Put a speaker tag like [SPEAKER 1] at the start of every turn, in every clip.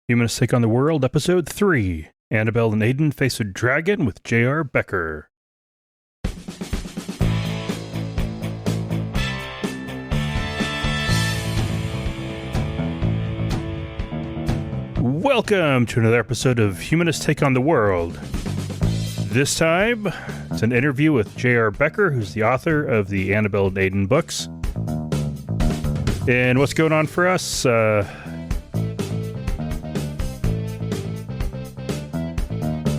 [SPEAKER 1] Humanists Take on the World, Episode 3. Annabelle and Aiden Face a Dragon with JR Becker. Welcome to another episode of Humanists Take on the World. This time, it's an interview with JR Becker, who's the author of the Annabelle and Aiden books. And what's going on for us?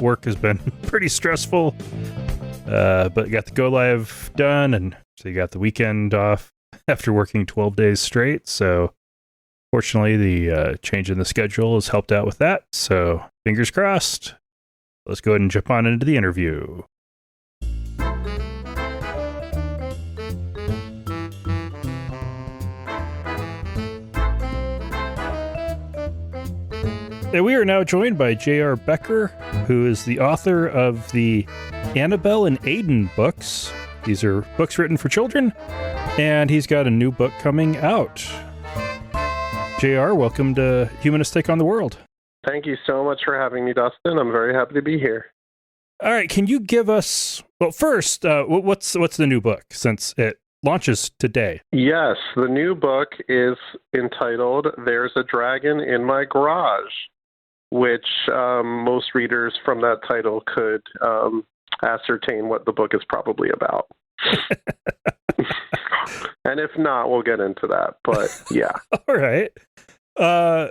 [SPEAKER 1] Work has been pretty stressful, but you got the go live done, and so you got the weekend off after working 12 days straight. So fortunately, the change in the schedule has helped out with that. So fingers crossed. Let's go ahead and jump on into the interview. And we are now joined by JR Becker, who is the author of the Annabelle and Aiden books. These are books written for children, and he's got a new book coming out. JR, welcome to Humanists Take on the World.
[SPEAKER 2] Thank you so much for having me, Dustin. I'm very happy to be here.
[SPEAKER 1] All right, can you give us, well, first, what's the new book, since it launches today?
[SPEAKER 2] Yes, the new book is entitled There's a Dragon in My Garage, which most readers from that title could ascertain what the book is probably about. And if not, we'll get into that. But yeah.
[SPEAKER 1] All right. So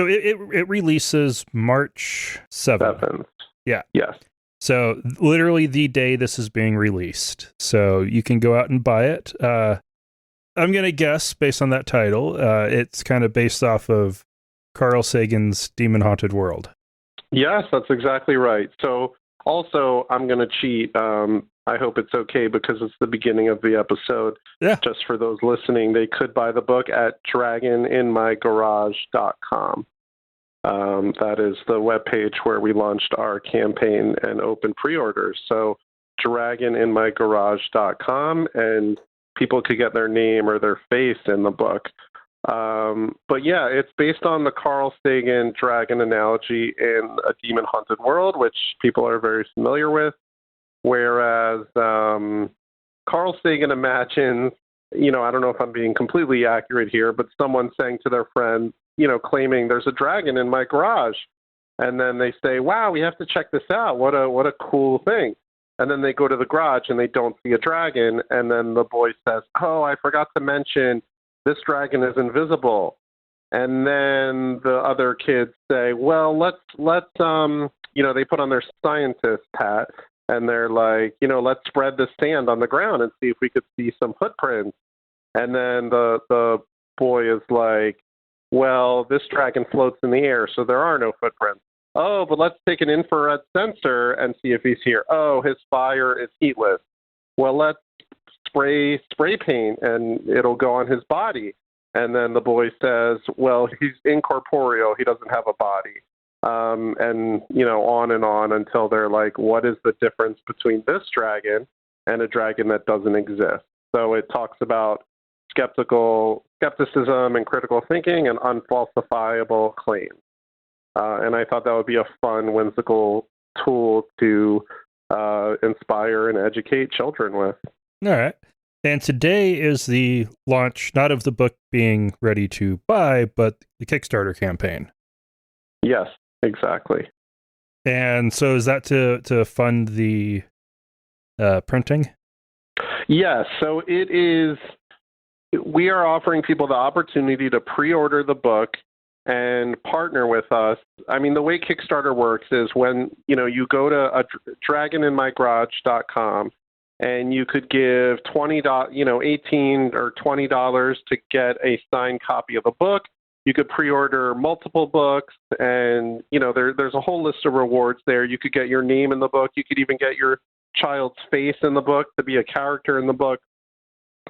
[SPEAKER 1] it releases March 7th. Yeah.
[SPEAKER 2] Yes.
[SPEAKER 1] So literally the day this is being released. So you can go out and buy it. I'm going to guess, based on that title, it's kind of based off of Carl Sagan's Demon Haunted World. Yes,
[SPEAKER 2] that's exactly right. So also, I'm going to cheat. I hope it's okay because it's the beginning of the episode.
[SPEAKER 1] Yeah.
[SPEAKER 2] Just for those listening, they could buy the book at dragoninmygarage.com. That is the webpage where we launched our campaign and open pre-orders. So dragoninmygarage.com, and people could get their name or their face in the book. But yeah, it's based on the Carl Sagan dragon analogy in A Demon Haunted World, which people are very familiar with. Whereas Carl Sagan imagines, I don't know if I'm being completely accurate here, but someone saying to their friend, claiming there's a dragon in my garage. And then they say, wow, we have to check this out. What a cool thing. And then they go to the garage and they don't see a dragon. And then the boy says, oh, I forgot to mention this dragon is invisible. And then the other kids say, well, let's they put on their scientist hat and they're like, let's spread the sand on the ground and see if we could see some footprints. And then the boy is like, well, this dragon floats in the air, so there are no footprints. Oh, but let's take an infrared sensor and see if he's here. Oh, his fire is heatless. Well, let's spray paint and it'll go on his body. And then the boy says, well, he's incorporeal. He doesn't have a body. And, on and on until they're like, what is the difference between this dragon and a dragon that doesn't exist? So it talks about skepticism and critical thinking and unfalsifiable claims. And I thought that would be a fun, whimsical tool to inspire and educate children with.
[SPEAKER 1] All right. And today is the launch, not of the book being ready to buy, but the Kickstarter campaign.
[SPEAKER 2] Yes, exactly.
[SPEAKER 1] And so is that to fund the printing?
[SPEAKER 2] Yes. So it is. We are offering people the opportunity to pre-order the book and partner with us. I mean, the way Kickstarter works is when, you go to dragoninmygarage.com and you could give $18 or $20 to get a signed copy of a book. You could pre-order multiple books and, there's a whole list of rewards there. You could get your name in the book. You could even get your child's face in the book to be a character in the book.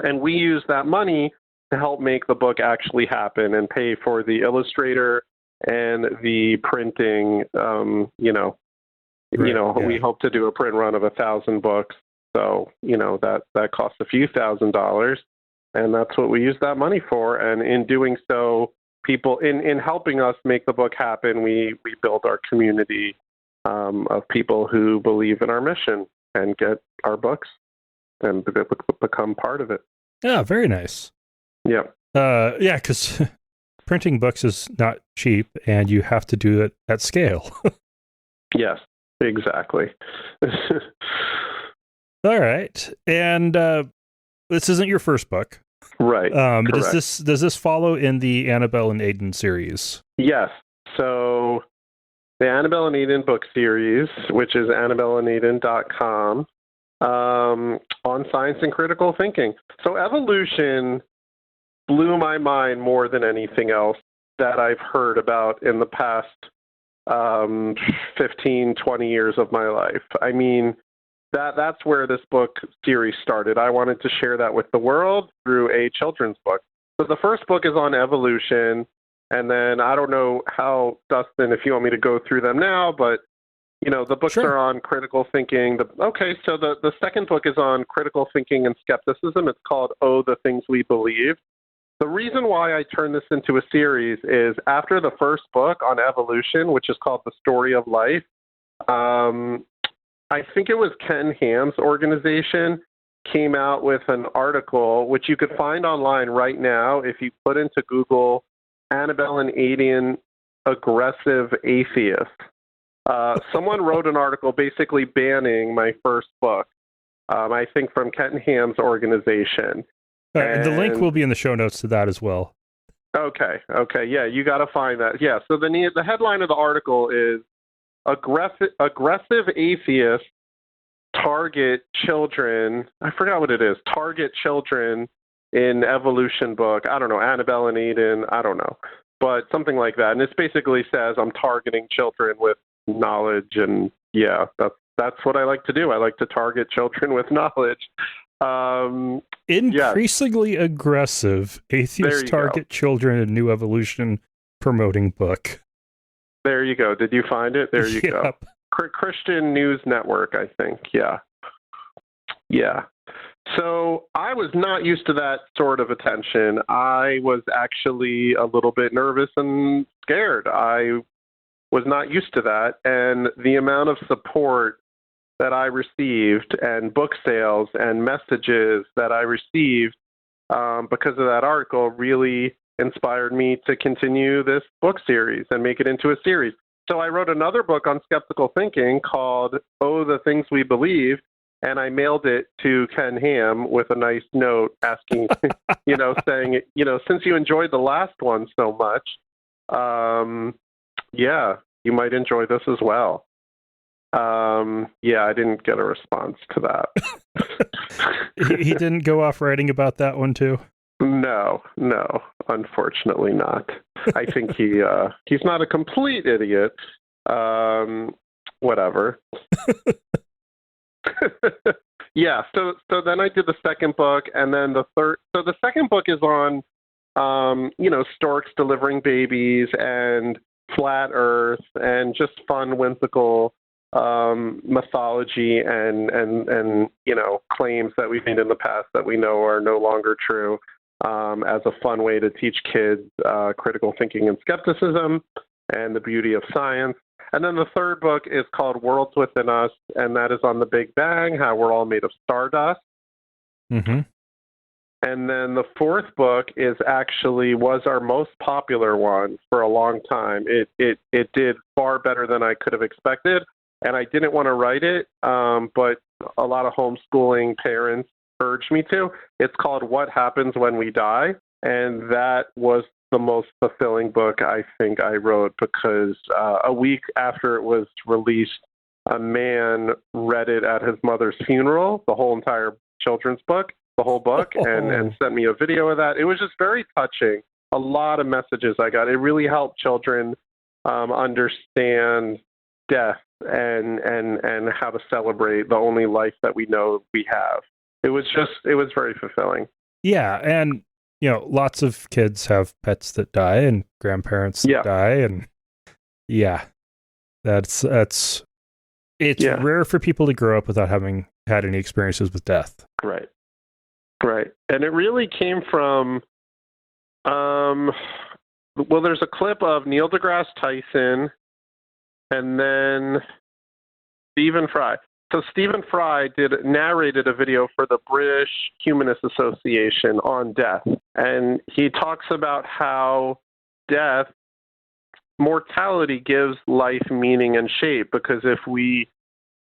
[SPEAKER 2] And we use that money to help make the book actually happen and pay for the illustrator and the printing. We hope to do a print run of 1,000 books. So, that costs a few $1,000s, and that's what we use that money for. And in doing so, people in helping us make the book happen, we build our community of people who believe in our mission and get our books and become part of it.
[SPEAKER 1] Yeah, very nice.
[SPEAKER 2] Yeah.
[SPEAKER 1] Yeah, because printing books is not cheap, and you have to do it at scale.
[SPEAKER 2] Yes, exactly.
[SPEAKER 1] All right, and this isn't your first book,
[SPEAKER 2] right?
[SPEAKER 1] Does this follow in the Annabelle and Aiden series?
[SPEAKER 2] Yes. So the Annabelle and Aiden book series, which is AnnabelleandAiden.com, on science and critical thinking. So evolution blew my mind more than anything else that I've heard about in the past 15, 20 years of my life. I mean, that's where this book series started. I wanted to share that with the world through a children's book. So the first book is on evolution, and then I don't know how, Dustin, if you want me to go through them now, but the books
[SPEAKER 1] Sure.
[SPEAKER 2] are on critical thinking. So the second book is on critical thinking and skepticism. It's called Oh, the Things We Believe. The reason why I turned this into a series is after the first book on evolution, which is called The Story of Life, I think it was Ken Ham's organization came out with an article, which you could find online right now if you put into Google Annabelle and Aiden aggressive atheist. Someone wrote an article basically banning my first book, I think from Ken Ham's organization.
[SPEAKER 1] The link will be in the show notes to that as well.
[SPEAKER 2] Okay, yeah, you got to find that. Yeah, so the headline of the article is Aggressive Atheists Target Children. I forgot what it is. Target Children in Evolution book. I don't know, Annabelle and Aiden. I don't know, but something like that. And it basically says I'm targeting children with knowledge, and yeah, that's what I like to do. I like to target children with knowledge.
[SPEAKER 1] Increasingly aggressive atheist target children in new evolution promoting book.
[SPEAKER 2] There you go. Did you find it? There you go. Christian News Network, I think. Yeah. So I was not used to that sort of attention. I was actually a little bit nervous and scared. I was not used to that. And the amount of support that I received and book sales and messages that I received because of that article really inspired me to continue this book series and make it into a series. So I wrote another book on skeptical thinking called Oh, the Things We Believe, and I mailed it to Ken Ham with a nice note asking, saying, since you enjoyed the last one so much, you might enjoy this as well. I didn't get a response to that.
[SPEAKER 1] He didn't go off writing about that one too?
[SPEAKER 2] No, unfortunately not. I think he's not a complete idiot. Whatever. Yeah, so then I did the second book, and then the third. So the second book is on, storks delivering babies and flat Earth and just fun, whimsical mythology and claims that we've made in the past that we know are no longer true, as a fun way to teach kids critical thinking and skepticism and the beauty of science. And then the third book is called Worlds Within Us, and that is on the Big Bang, how we're all made of stardust.
[SPEAKER 1] Mm-hmm.
[SPEAKER 2] And then the fourth book was our most popular one for a long time. It did far better than I could have expected. And I didn't want to write it, but a lot of homeschooling parents urged me to. It's called What Happens When We Die, and that was the most fulfilling book I think I wrote because a week after it was released, a man read it at his mother's funeral, the whole entire children's book, the whole book, and sent me a video of that. It was just very touching. A lot of messages I got. It really helped children understand death and how to celebrate the only life that we know we have. It was very fulfilling.
[SPEAKER 1] Yeah, and lots of kids have pets that die and grandparents that die, and it's rare for people to grow up without having had any experiences with death.
[SPEAKER 2] Right. And it really came from well, there's a clip of Neil deGrasse Tyson and then Stephen Fry. So Stephen Fry narrated a video for the British Humanists Association on death. And he talks about how death, mortality gives life meaning and shape, because if we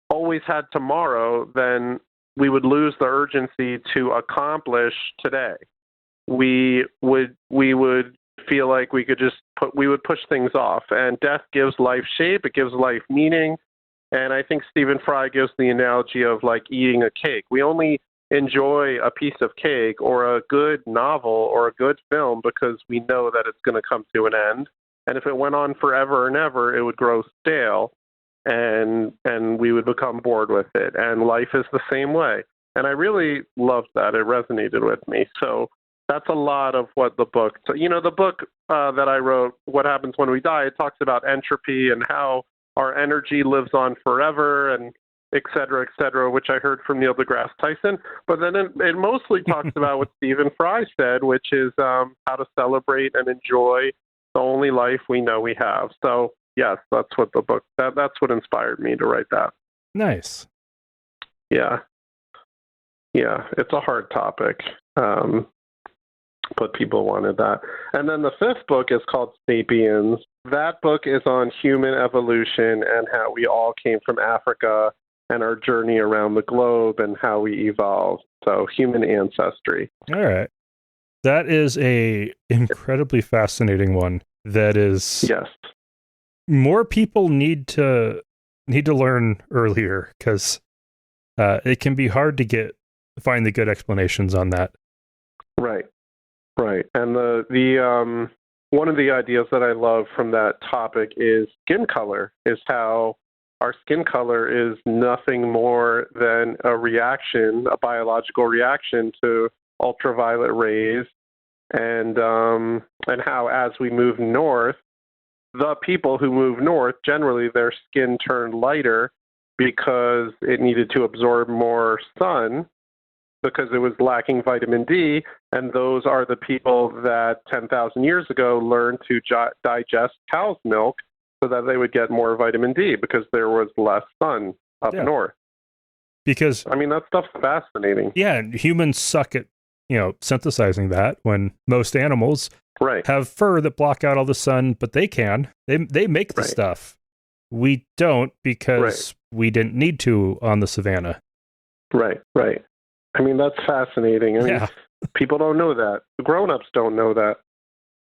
[SPEAKER 2] always had tomorrow, then we would lose the urgency to accomplish today. We would feel like we would push things off. And death gives life shape, it gives life meaning. And I think Stephen Fry gives the analogy of like eating a cake. We only enjoy a piece of cake or a good novel or a good film because we know that it's going to come to an end. And if it went on forever and ever, it would grow stale and we would become bored with it. And life is the same way. And I really loved that. It resonated with me. So that's a lot of what the book, the book that I wrote, What Happens When We Die, it talks about entropy and how our energy lives on forever and et cetera, which I heard from Neil deGrasse Tyson. But then it mostly talks about what Stephen Fry said, which is how to celebrate and enjoy the only life we know we have. So, yes, that's what the book, that's what inspired me to write that.
[SPEAKER 1] Nice.
[SPEAKER 2] Yeah. Yeah, it's a hard topic, but people wanted that. And then the fifth book is called Sapiens. That book is on human evolution and how we all came from Africa and our journey around the globe and how we evolved. So human ancestry.
[SPEAKER 1] All right. That is a incredibly fascinating one. That is,
[SPEAKER 2] yes,
[SPEAKER 1] more people need to learn earlier, because it can be hard to find the good explanations on that.
[SPEAKER 2] Right. And the one of the ideas that I love from that topic is skin color, is how our skin color is nothing more than a reaction, a biological reaction to ultraviolet rays, and how as we move north, the people who move north, generally their skin turned lighter because it needed to absorb more sun because it was lacking vitamin D, and those are the people that 10,000 years ago learned to digest cow's milk so that they would get more vitamin D because there was less sun up north.
[SPEAKER 1] Because
[SPEAKER 2] I mean, that stuff's fascinating.
[SPEAKER 1] Yeah, and humans suck at synthesizing that, when most animals have fur that block out all the sun, but they can. They make the stuff. We don't, because we didn't need to on the savannah. Right.
[SPEAKER 2] I mean, that's fascinating. I mean, people don't know that. The grown-ups don't know that.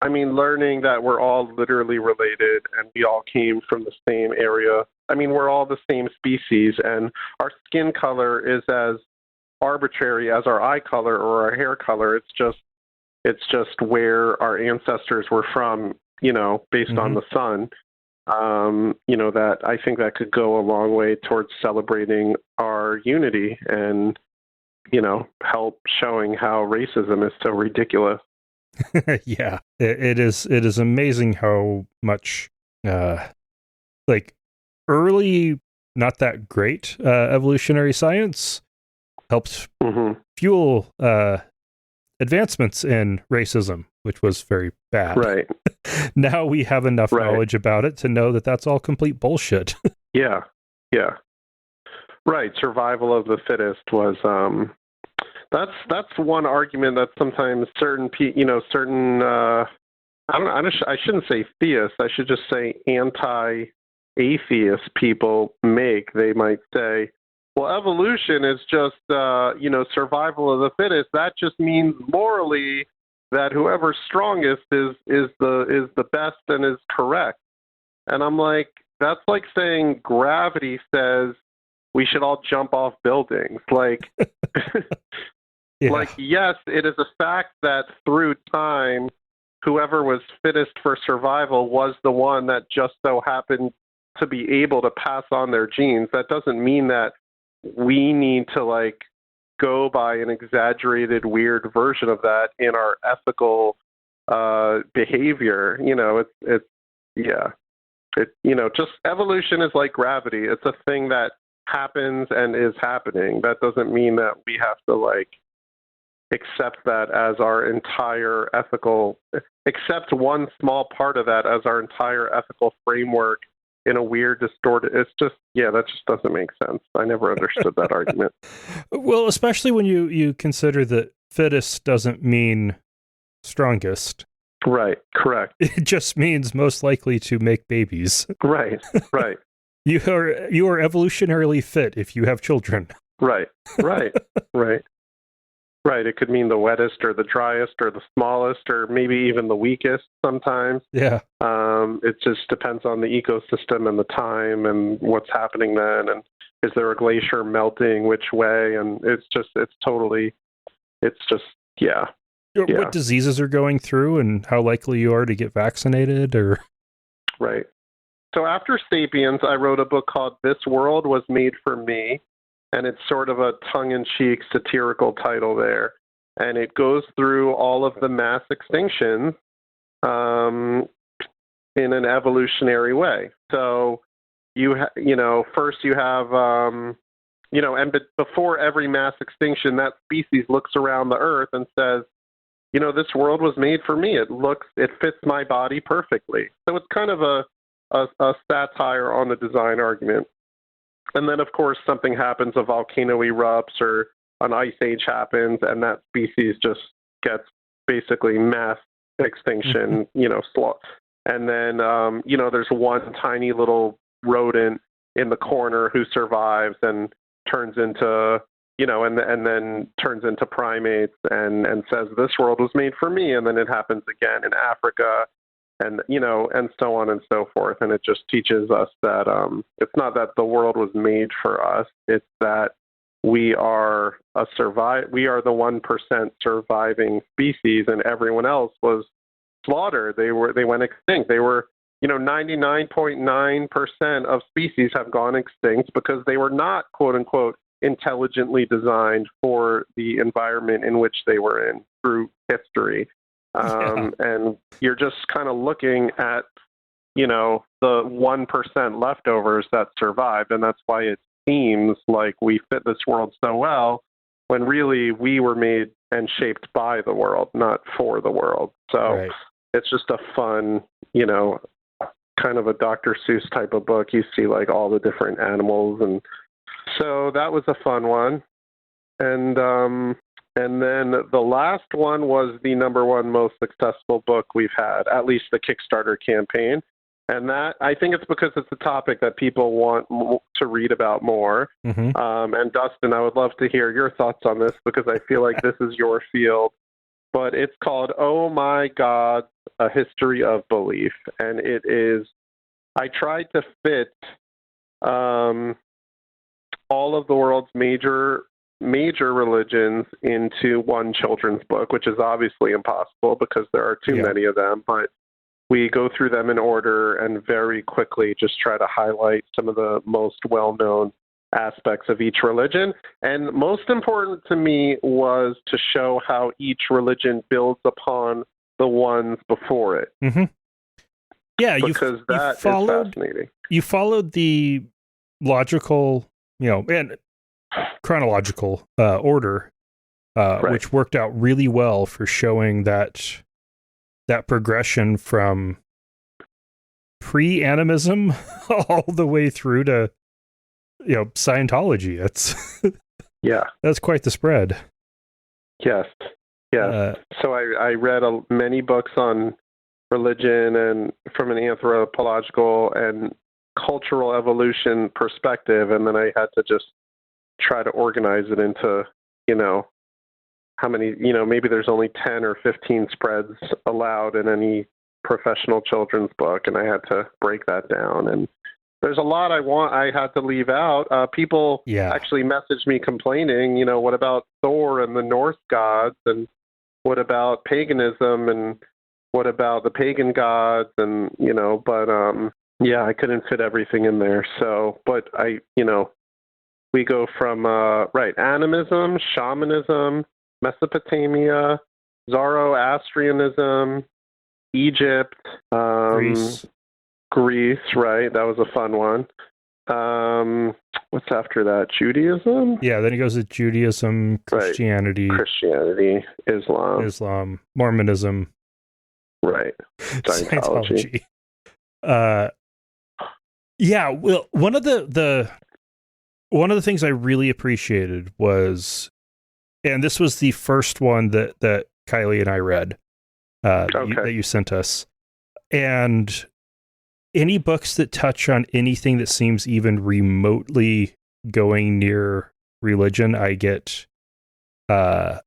[SPEAKER 2] I mean, learning that we're all literally related and we all came from the same area. I mean, we're all the same species, and our skin color is as arbitrary as our eye color or our hair color. It's just where our ancestors were from, based on the sun. That I think that could go a long way towards celebrating our unity and, help showing how racism is so ridiculous.
[SPEAKER 1] Yeah, it is amazing how much early, not that great evolutionary science helped fuel advancements in racism, which was very bad.
[SPEAKER 2] Right.
[SPEAKER 1] Now we have enough knowledge about it to know that that's all complete bullshit. Yeah.
[SPEAKER 2] Right. Survival of the fittest was that's one argument that sometimes certain I shouldn't say theists, I should just say anti-atheist people make. They might say, well, evolution is just survival of the fittest. That just means morally that whoever's strongest is the best and is correct. And I'm like, that's like saying gravity says we should all jump off buildings. Like, yes, it is a fact that through time, whoever was fittest for survival was the one that just so happened to be able to pass on their genes. That doesn't mean that we need to go by an exaggerated, weird version of that in our ethical behavior. Just evolution is like gravity. It's a thing that happens and is happening. That doesn't mean that we have to accept that as our entire ethical, accept one small part of that as our entire ethical framework in a weird, distorted, it's just, that just doesn't make sense. I never understood that argument.
[SPEAKER 1] Well, especially when you consider that fittest doesn't mean strongest.
[SPEAKER 2] Right, correct.
[SPEAKER 1] It just means most likely to make babies.
[SPEAKER 2] Right.
[SPEAKER 1] You are evolutionarily fit if you have children.
[SPEAKER 2] Right. Right. It could mean the wettest or the driest or the smallest or maybe even the weakest sometimes.
[SPEAKER 1] Yeah.
[SPEAKER 2] It just depends on the ecosystem and the time and what's happening then. And is there a glacier melting which way? And it's just, yeah.
[SPEAKER 1] What diseases are going through and how likely you are to get vaccinated or.
[SPEAKER 2] Right. So after Sapiens, I wrote a book called This World Was Made for Me. And it's sort of a tongue-in-cheek satirical title there. And it goes through all of the mass extinctions in an evolutionary way. So, first you have, and before every mass extinction, that species looks around the earth and says, this world was made for me. It fits my body perfectly. So it's kind of a satire on the design argument. And then, of course, something happens, a volcano erupts or an ice age happens, and that species just gets basically mass extinction, And then, there's one tiny little rodent in the corner who survives and turns into, and then turns into primates and says, this world was made for me. And then it happens again in Africa. And, and so on and so forth. And it just teaches us that it's not that the world was made for us. It's that we are the 1% surviving species and everyone else was slaughtered. They went extinct. They were, 99.9% of species have gone extinct because they were not, quote unquote, intelligently designed for the environment in which they were in through history. And you're just kind of looking at, the 1% leftovers that survived. And that's why it seems like we fit this world so well when really we were made and shaped by the world, not for the world. So It's just a fun, kind of a Dr. Seuss type of book. You see like all the different animals. And so that was a fun one. And then the last one was the number one most successful book we've had, at least the Kickstarter campaign. And that, I think it's because it's a topic that people want to read about more. Mm-hmm. And Dustin, I would love to hear your thoughts on this because I feel like this is your field. But it's called, Oh My God, A History of Belief. And it is, I tried to fit all of the world's major religions into one children's book, which is obviously impossible because there are too many of them, but we go through them in order and very quickly just try to highlight some of the most well-known aspects of each religion. And most important to me was to show how each religion builds upon the ones before it.
[SPEAKER 1] Mm-hmm. Yeah,
[SPEAKER 2] because that is fascinating.
[SPEAKER 1] You followed the logical, and chronological order, which worked out really well for showing that progression from pre-animism all the way through to Scientology. That's quite the spread.
[SPEAKER 2] Yes. So I read many books on religion and from an anthropological and cultural evolution perspective, and then I had to just try to organize it into, how many, maybe there's only 10 or 15 spreads allowed in any professional children's book, and I had to break that down. And there's a lot I had to leave out. People actually messaged me complaining, what about Thor and the Norse gods, and what about paganism, and what about the pagan gods, and, but I couldn't fit everything in there. So, but we go from, animism, shamanism, Mesopotamia, Zoroastrianism, Egypt, Greece, right? That was a fun one. what's after that? Judaism?
[SPEAKER 1] Yeah, then he goes to Judaism, Christianity,
[SPEAKER 2] Christianity,
[SPEAKER 1] Islam, Mormonism,
[SPEAKER 2] right? Scientology.
[SPEAKER 1] Yeah, well, one of the things I really appreciated was, and this was the first one that Kylie and I read, that you sent us, and any books that touch on anything that seems even remotely going near religion, I get a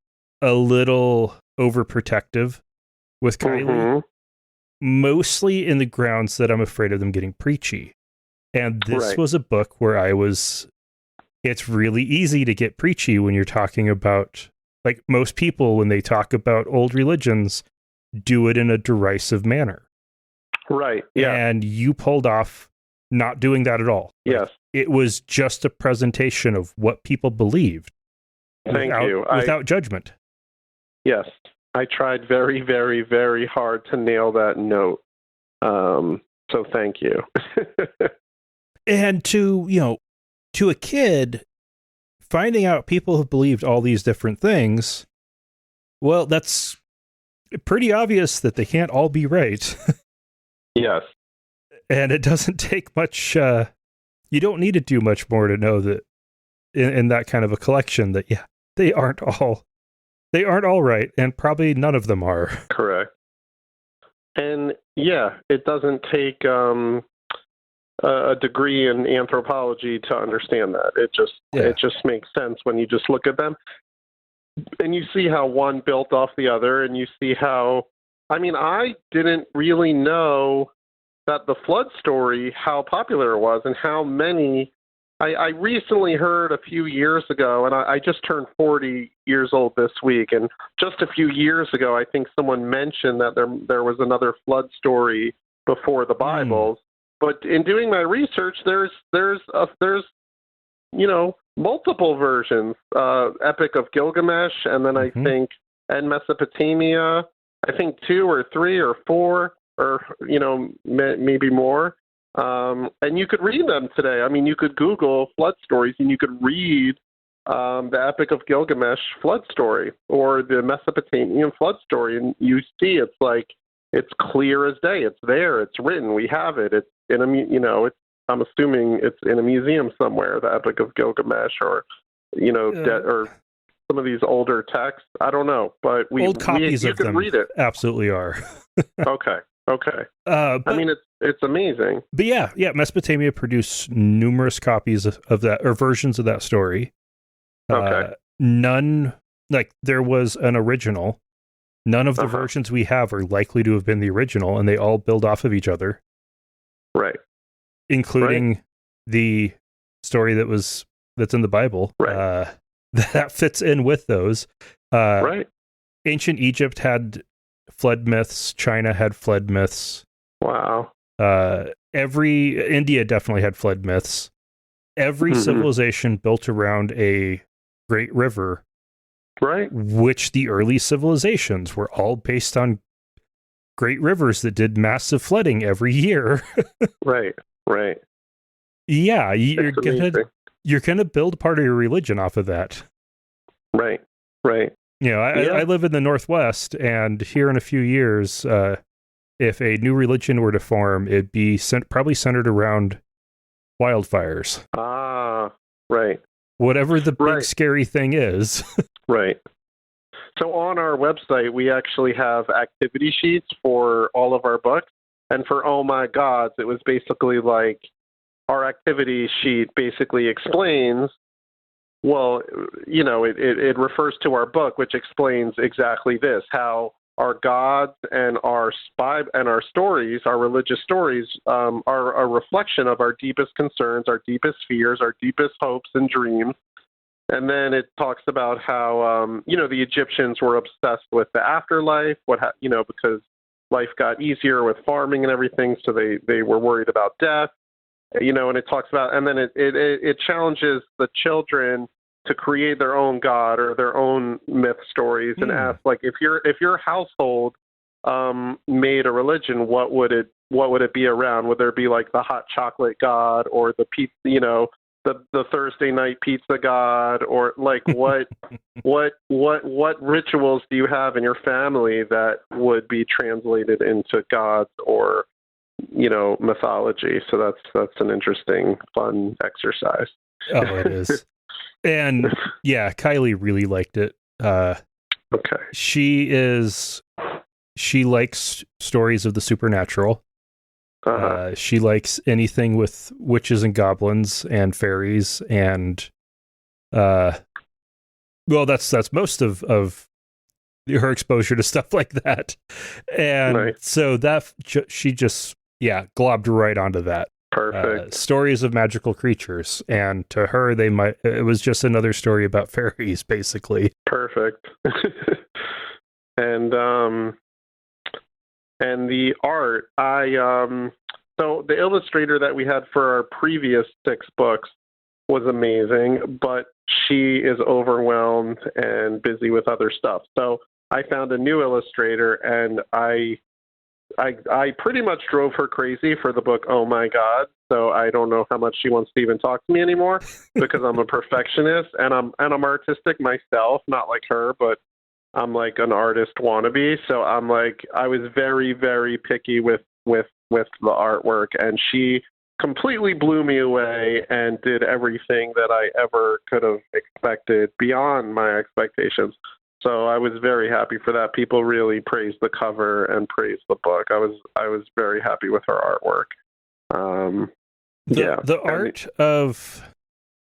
[SPEAKER 1] little overprotective with Kylie,
[SPEAKER 2] Mm-hmm.
[SPEAKER 1] mostly in the grounds that I'm afraid of them getting preachy. And this was a book where it's really easy to get preachy when you're talking about, like, most people, when they talk about old religions, do it in a derisive manner.
[SPEAKER 2] Right. Yeah.
[SPEAKER 1] And you pulled off not doing that at all.
[SPEAKER 2] Yes.
[SPEAKER 1] It was just a presentation of what people believed.
[SPEAKER 2] Thank you.
[SPEAKER 1] Without judgment.
[SPEAKER 2] Yes. I tried very, very, very hard to nail that note. So thank you.
[SPEAKER 1] And to a kid, finding out people have believed all these different things, well, that's pretty obvious that they can't all be right.
[SPEAKER 2] Yes.
[SPEAKER 1] And it doesn't take much, you don't need to do much more to know that in that kind of a collection that, yeah, they aren't all right, and probably none of them are.
[SPEAKER 2] Correct. And yeah, it doesn't take a degree in anthropology to understand that. It just makes sense when you just look at them and you see how one built off the other, and you see how, I mean, I didn't really know that the flood story, how popular it was, and how many. I recently heard a few years ago, and I just turned 40 years old this week, and just a few years ago, I think someone mentioned that there was another flood story before the Bibles. But in doing my research, there's multiple versions. Epic of Gilgamesh, and then I think, and Mesopotamia, I think 2 or 3 or 4, or maybe more. And you could read them today. I mean, you could Google flood stories, and you could read the Epic of Gilgamesh flood story or the Mesopotamian flood story, and you see it's clear as day. It's there. It's written. We have it. It's in I'm assuming it's in a museum somewhere. The Epic of Gilgamesh, or or some of these older texts. I don't know, but
[SPEAKER 1] old copies
[SPEAKER 2] you
[SPEAKER 1] of
[SPEAKER 2] can
[SPEAKER 1] them
[SPEAKER 2] read it.
[SPEAKER 1] Absolutely are.
[SPEAKER 2] Okay.
[SPEAKER 1] But,
[SPEAKER 2] I mean, it's amazing.
[SPEAKER 1] But yeah, Mesopotamia produced numerous copies of that, or versions of that story.
[SPEAKER 2] Okay.
[SPEAKER 1] None, like, there was an original. None of the versions we have are likely to have been the original, and they all build off of each other.
[SPEAKER 2] Right.
[SPEAKER 1] Including the story that's in the Bible.
[SPEAKER 2] Right.
[SPEAKER 1] That fits in with those.
[SPEAKER 2] Right.
[SPEAKER 1] Ancient Egypt had flood myths. China had flood myths.
[SPEAKER 2] Wow.
[SPEAKER 1] India definitely had flood myths. Every civilization built around a great river.
[SPEAKER 2] Right.
[SPEAKER 1] Which the early civilizations were all based on great rivers that did massive flooding every year. Right. Yeah, you're gonna build part of your religion off of that.
[SPEAKER 2] Right.
[SPEAKER 1] I live in the Northwest, and here in a few years, if a new religion were to form, it'd be probably centered around wildfires.
[SPEAKER 2] Right.
[SPEAKER 1] Whatever the big scary thing is.
[SPEAKER 2] Right. So on our website, we actually have activity sheets for all of our books. And for Oh My Gods, it was basically like our activity sheet basically explains, well, it refers to our book, which explains exactly this, how our gods and our stories, our religious stories, are a reflection of our deepest concerns, our deepest fears, our deepest hopes and dreams. And then it talks about how, the Egyptians were obsessed with the afterlife, because life got easier with farming and everything, so they were worried about death, and it talks about, and then it challenges the children to create their own god or their own myth stories, and ask, like, if your household made a religion, what would it be around? Would there be like the hot chocolate god, or the pizza, the Thursday night pizza god, or like what rituals do you have in your family that would be translated into gods or mythology? So that's an interesting, fun exercise.
[SPEAKER 1] Oh, it is. And yeah, Kylie really liked it.
[SPEAKER 2] Okay.
[SPEAKER 1] She likes stories of the supernatural. She likes anything with witches and goblins and fairies and that's most of her exposure to stuff like that. And
[SPEAKER 2] right.
[SPEAKER 1] So that she just globbed right onto that.
[SPEAKER 2] Perfect.
[SPEAKER 1] Stories of magical creatures, and to her it was just another story about fairies, basically.
[SPEAKER 2] Perfect. And the art, so the illustrator that we had for our previous 6 books was amazing, but she is overwhelmed and busy with other stuff. So I found a new illustrator, and I pretty much drove her crazy for the book Oh My God. So I don't know how much she wants to even talk to me anymore because I'm a perfectionist and I'm artistic myself, not like her, but I'm like an artist wannabe. So I'm like, I was very, very picky with the artwork, and she completely blew me away and did everything that I ever could have expected beyond my expectations. So I was very happy for that. People really praised the cover and praised the book. I was very happy with her artwork.
[SPEAKER 1] The art of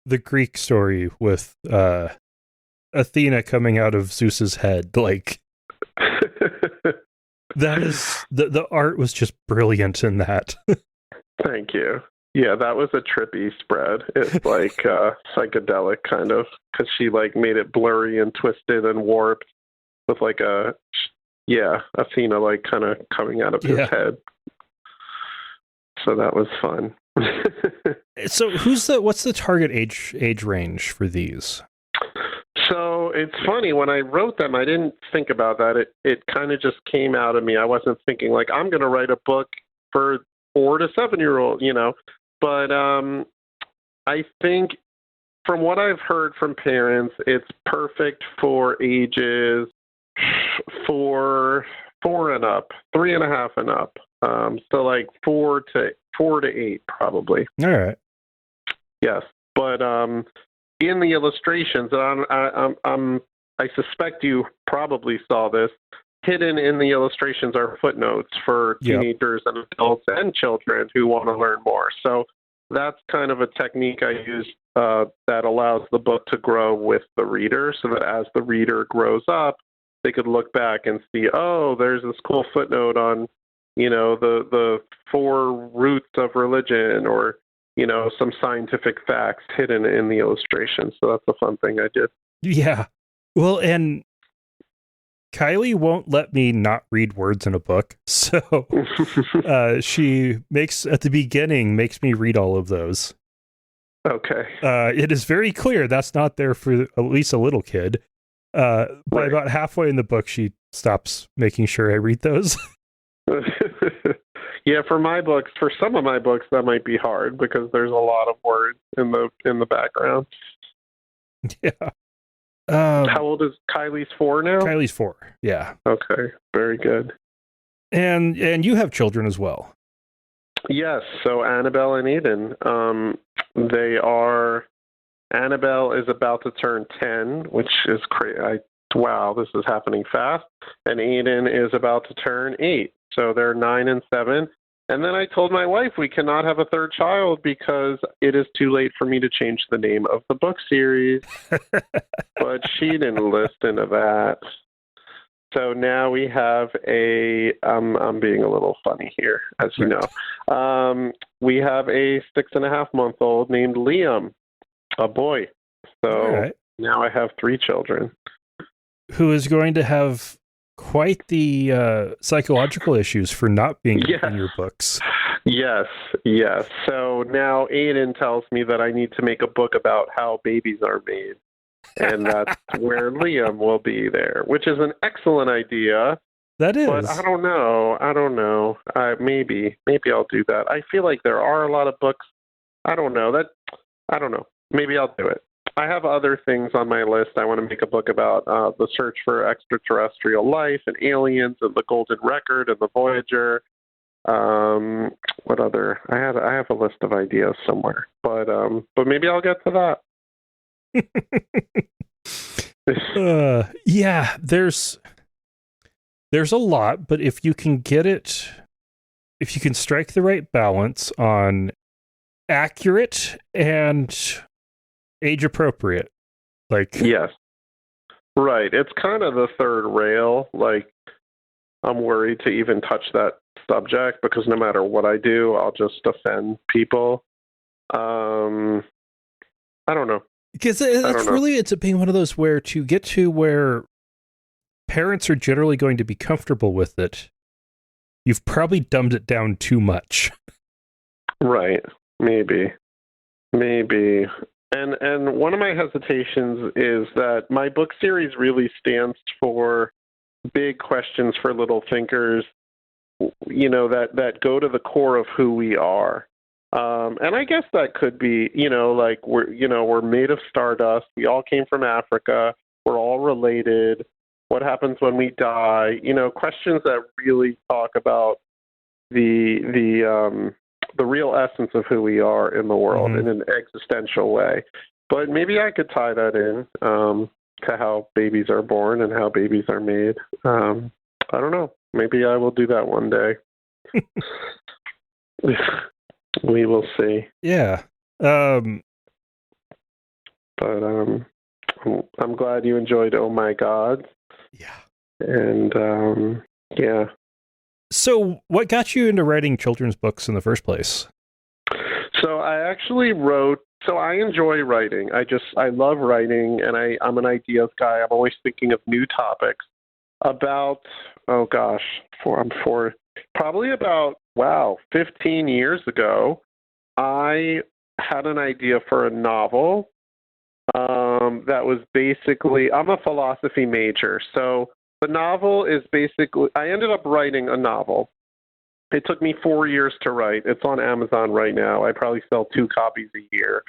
[SPEAKER 1] the Greek story with Athena coming out of Zeus's head, like that is the art was just brilliant in that.
[SPEAKER 2] Thank you. Yeah, that was a trippy spread. It's like psychedelic kind of, because she like made it blurry and twisted and warped with like Athena like kind of coming out of his head. So that was fun.
[SPEAKER 1] So what's the target age range for these?
[SPEAKER 2] So it's funny, when I wrote them, I didn't think about that. It kind of just came out of me. I wasn't thinking like I'm going to write a book for 4 to 7-year-old, But I think from what I've heard from parents, it's perfect for ages 4 and up, 3.5 and up. So like 4 to 8 probably.
[SPEAKER 1] All right.
[SPEAKER 2] Yes, but in the illustrations, I suspect you probably saw this. Hidden in the illustrations are footnotes for teenagers and adults and children who want to learn more. So that's kind of a technique I use that allows the book to grow with the reader, so that as the reader grows up, they could look back and see, oh, there's this cool footnote on, the 4 roots of religion, or, some scientific facts hidden in the illustration. So that's a fun thing I did.
[SPEAKER 1] Yeah. Well, and Kylie won't let me not read words in a book. So she makes me read all of those.
[SPEAKER 2] Okay.
[SPEAKER 1] It is very clear that's not there for at least a little kid. By about halfway in the book, she stops making sure I read those.
[SPEAKER 2] Yeah, for some of my books, that might be hard because there's a lot of words in the background.
[SPEAKER 1] Yeah.
[SPEAKER 2] How old is Kylie's 4 now?
[SPEAKER 1] Kylie's 4. Yeah.
[SPEAKER 2] Okay. Very good.
[SPEAKER 1] And you have children as well.
[SPEAKER 2] Yes. So Annabelle and Aiden, Annabelle is about to turn 10, which is crazy. Wow, this is happening fast. And Aiden is about to turn 8. So they're 9 and 7. And then I told my wife we cannot have a 3rd child because it is too late for me to change the name of the book series. But she didn't listen to that. So now we have I'm being a little funny here, as you know. We have a 6.5-month-old named Liam, a boy. So now I have 3 children.
[SPEAKER 1] Who is going to have quite the psychological issues for not being in your books.
[SPEAKER 2] Yes. So now Aiden tells me that I need to make a book about how babies are made. And that's where Liam will be there, which is an excellent idea.
[SPEAKER 1] That is.
[SPEAKER 2] But I don't know. Maybe I'll do that. I feel like there are a lot of books. I don't know. I don't know. Maybe I'll do it. I have other things on my list. I want to make a book about the search for extraterrestrial life and aliens and the Golden Record and the Voyager. What other? I have a list of ideas somewhere, but maybe I'll get to
[SPEAKER 1] that. Yeah, there's a lot, but if you can get it, if you can strike the right balance on accurate and age appropriate, like
[SPEAKER 2] yes, right. It's kind of the third rail. Like, I'm worried to even touch that subject because no matter what I do, I'll just offend people. I don't know.
[SPEAKER 1] Because it's being one of those where to get to where parents are generally going to be comfortable with it, you've probably dumbed it down too much.
[SPEAKER 2] Right. Maybe. And one of my hesitations is that my book series really stands for big questions for little thinkers, that go to the core of who we are. And I guess that could be, like we're made of stardust. We all came from Africa. We're all related. What happens when we die? Questions that really talk about the real essence of who we are in the world in an existential way. But maybe I could tie that in to how babies are born and how babies are made. I don't know. Maybe I will do that one day. We will see.
[SPEAKER 1] Yeah.
[SPEAKER 2] But I'm glad you enjoyed Oh My God.
[SPEAKER 1] Yeah.
[SPEAKER 2] And yeah.
[SPEAKER 1] So what got you into writing children's books in the first place?
[SPEAKER 2] So I actually I enjoy writing. I love writing, and I'm an ideas guy. I'm always thinking of new topics. About, probably about 15 years ago, I had an idea for a novel that was basically, I'm a philosophy major, so the novel is basically, I ended up writing a novel. It took me 4 years to write. It's on Amazon right now. I probably sell 2 copies a year.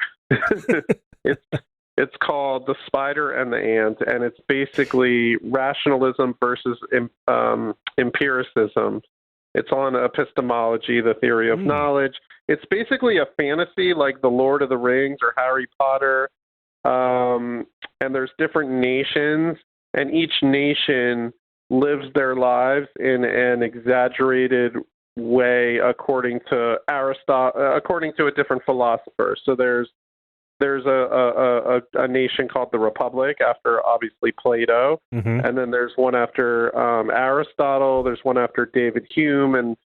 [SPEAKER 2] It's called The Spider and the Ant, and it's basically rationalism versus empiricism. It's on epistemology, the theory of knowledge. It's basically a fantasy like The Lord of the Rings or Harry Potter, and there's different nations, and each nation lives their lives in an exaggerated way according to according to a different philosopher. So there's a nation called the Republic after obviously Plato, and then there's one after Aristotle. There's one after David Hume and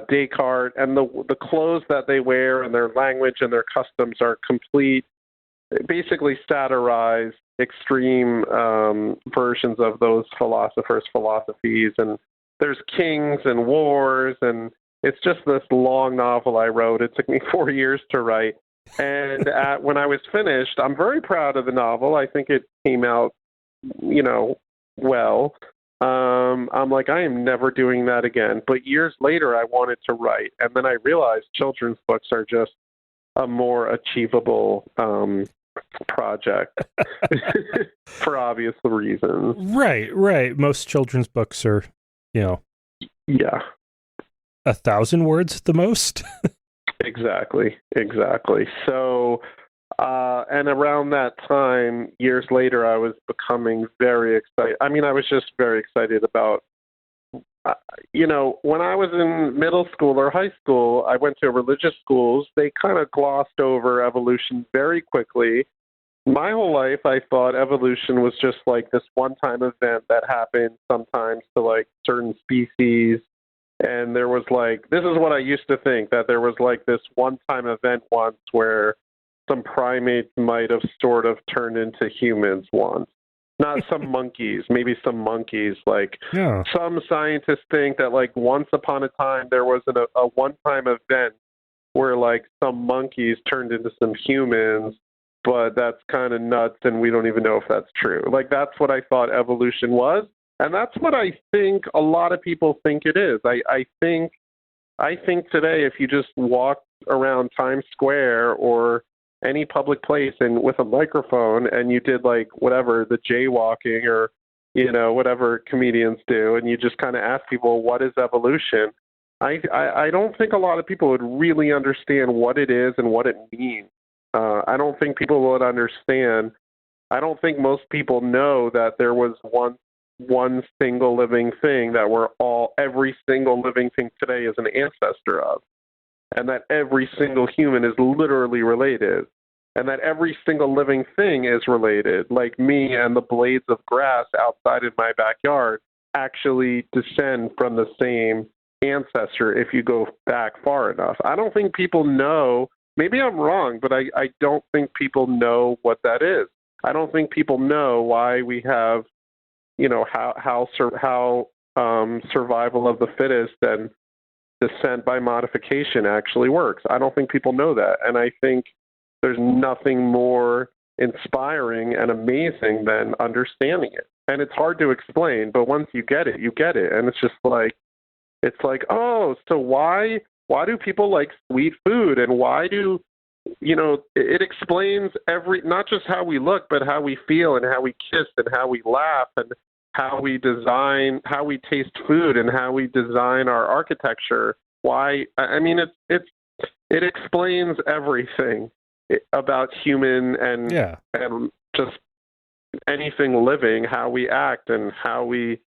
[SPEAKER 2] Descartes, and the clothes that they wear and their language and their customs are basically satirize extreme versions of those philosophers' philosophies. And there's kings and wars, and it's just this long novel I wrote. It took me 4 years to write. And when I was finished, I'm very proud of the novel. I think it came out, well. I'm like, I am never doing that again. But years later, I wanted to write. And then I realized children's books are just a more achievable project for obvious reasons.
[SPEAKER 1] Right. Most children's books are,
[SPEAKER 2] Yeah.
[SPEAKER 1] 1,000 words at the most.
[SPEAKER 2] Exactly. So, and around that time, years later, I was becoming very excited. I mean, I was just very excited about, when I was in middle school or high school, I went to religious schools. They kind of glossed over evolution very quickly. My whole life, I thought evolution was just like this one-time event that happened sometimes to like certain species. And there was like, this is what I used to think, that there was like this one-time event once where some primates might have sort of turned into humans once. Not some monkeys, maybe some monkeys. Like some scientists think that like once upon a time there was a one-time event where like some monkeys turned into some humans, but that's kind of nuts and we don't even know if that's true. Like that's what I thought evolution was. And that's what I think a lot of people think it is. I think today if you just walk around Times Square or any public place and with a microphone and you did like whatever, the jaywalking or, whatever comedians do, and you just kind of ask people, what is evolution? I don't think a lot of people would really understand what it is and what it means. I don't think people would understand. I don't think most people know that there was one single living thing that every single living thing today is an ancestor of, and that every single human is literally related, and that every single living thing is related, like me and the blades of grass outside in my backyard actually descend from the same ancestor if you go back far enough. I don't think people know, maybe I'm wrong, but I don't think people know what that is. I don't think people know why we have, how survival of the fittest and descent by modification actually works. I don't think people know that. And I think there's nothing more inspiring and amazing than understanding it. And it's hard to explain, but once you get it, you get it. And it's just like, oh, so why do people like sweet food? And why do, it explains not just how we look, but how we feel and how we kiss and how we laugh and how we design, how we taste food and how we design our architecture. Why? I mean, it explains everything about human and just anything living, how we act and how we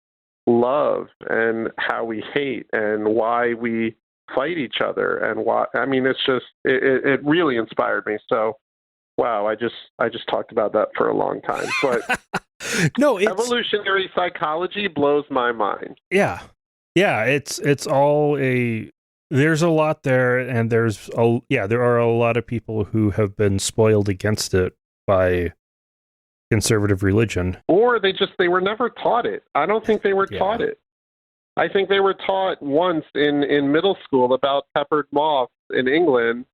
[SPEAKER 2] love and how we hate and why we fight each other and why. I mean, it's just it really inspired me. So, wow, I just talked about that for a long time. But
[SPEAKER 1] no,
[SPEAKER 2] evolutionary psychology blows my mind.
[SPEAKER 1] Yeah, it's all there's a lot there, and there are a lot of people who have been spoiled against it by conservative religion, or
[SPEAKER 2] they were never taught it. I don't think they were taught it. I think they were taught once in middle school about peppered moths in England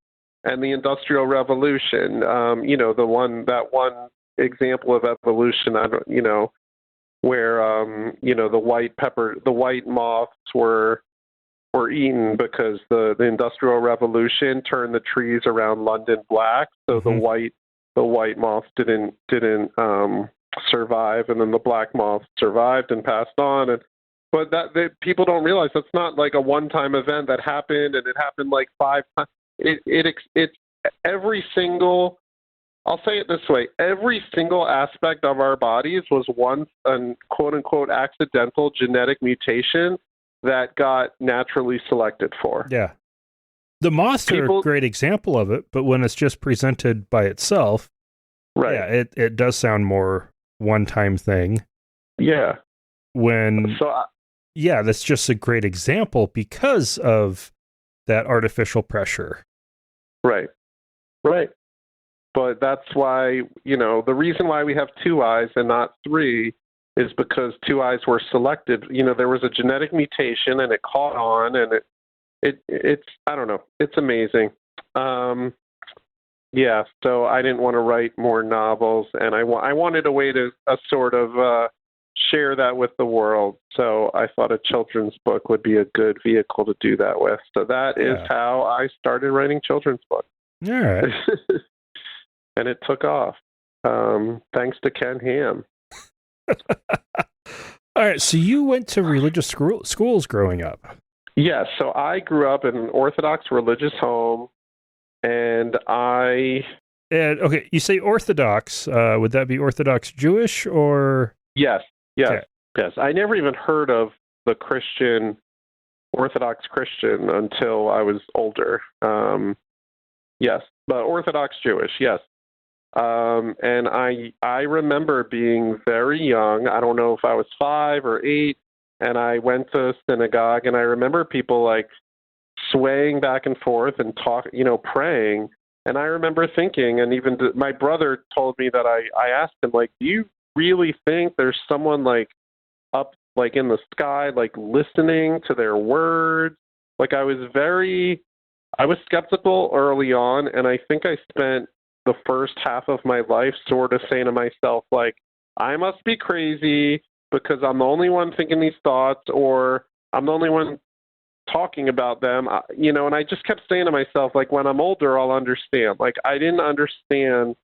[SPEAKER 2] and the Industrial Revolution. That one example of evolution. Where the white moths were eaten because the Industrial Revolution turned the trees around London black, so the white moths didn't survive, and then the black moths survived and passed on. But people don't realize that's not like a one-time event that happened, and it happened like 5 times. It's every single. I'll say it this way: every single aspect of our bodies was once an quote-unquote accidental genetic mutation that got naturally selected for.
[SPEAKER 1] Yeah. The moths are a great example of it, but when it's just presented by itself,
[SPEAKER 2] right?
[SPEAKER 1] Yeah, it does sound more one-time thing.
[SPEAKER 2] Yeah.
[SPEAKER 1] That's just a great example because of that artificial pressure.
[SPEAKER 2] Right. Right. But that's why, the reason why we have 2 eyes and not 3 is because 2 eyes were selected. There was a genetic mutation and it caught on, and it's I don't know. It's amazing. So I didn't want to write more novels, and I wanted a way to sort of share that with the world. So I thought a children's book would be a good vehicle to do that with. So that is how I started writing children's books.
[SPEAKER 1] All right.
[SPEAKER 2] And it took off, thanks to Ken Ham.
[SPEAKER 1] All right, so you went to religious schools growing up.
[SPEAKER 2] Yes, so I grew up in an Orthodox religious home, and
[SPEAKER 1] okay, you say Orthodox. Would that be Orthodox Jewish or?
[SPEAKER 2] Yes.
[SPEAKER 1] Okay.
[SPEAKER 2] Yes. I never even heard of the Orthodox Christian until I was older. Yes, but Orthodox Jewish, yes. And I remember being very young. I don't know if I was 5 or 8, and I went to synagogue, and I remember people like swaying back and forth and praying. And I remember thinking, and even my brother told me that I asked him, like, do you really think there's someone like up like in the sky, like listening to their words? Like I was skeptical early on, and I think I spent the first half of my life sort of saying to myself, like, I must be crazy because I'm the only one thinking these thoughts, or I'm the only one talking about them, and I just kept saying to myself, like, when I'm older, I'll understand. Like, I didn't understand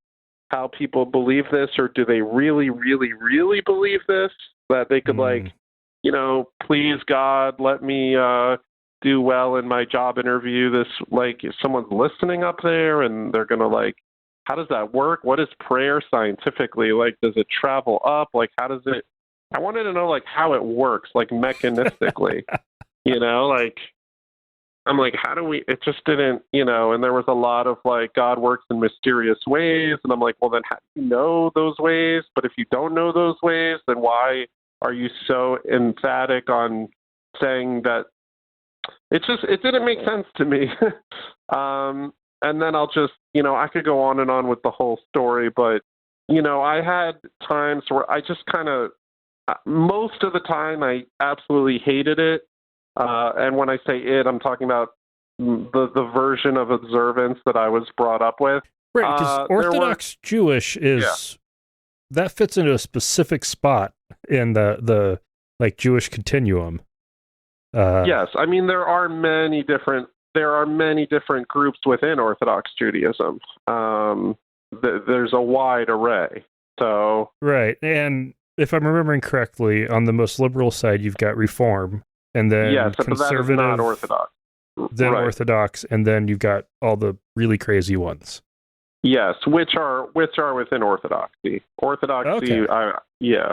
[SPEAKER 2] how people believe this, or do they really, really, really believe this? That they could, like, please God, let me do well in my job interview. This, like, if someone's listening up there and they're going to, like, how does that work? What is prayer scientifically? Like, does it travel up? Like, how does it, I wanted to know, like, how it works, like, mechanistically, like, I'm like, how do we, it just didn't, and there was a lot of, like, God works in mysterious ways. And I'm like, well, then how do you know those ways? But if you don't know those ways, then why are you so emphatic on saying that? It didn't make sense to me. And then I'll just, I could go on and on with the whole story, but, I had times where I just kind of, most of the time I absolutely hated it. And when I say it, I'm talking about the version of observance that I was brought up with.
[SPEAKER 1] Right, because Orthodox Jewish is, that fits into a specific spot in the like Jewish continuum.
[SPEAKER 2] Yes, I mean there are many different groups within Orthodox Judaism. There's a wide array. So
[SPEAKER 1] right, and if I'm remembering correctly, on the most liberal side, you've got Reform, and then conservative,
[SPEAKER 2] but that is not Orthodox.
[SPEAKER 1] Then right. Orthodox, and then you've got all the really crazy ones.
[SPEAKER 2] Yes, which are within Orthodoxy. Orthodoxy, okay. Yeah.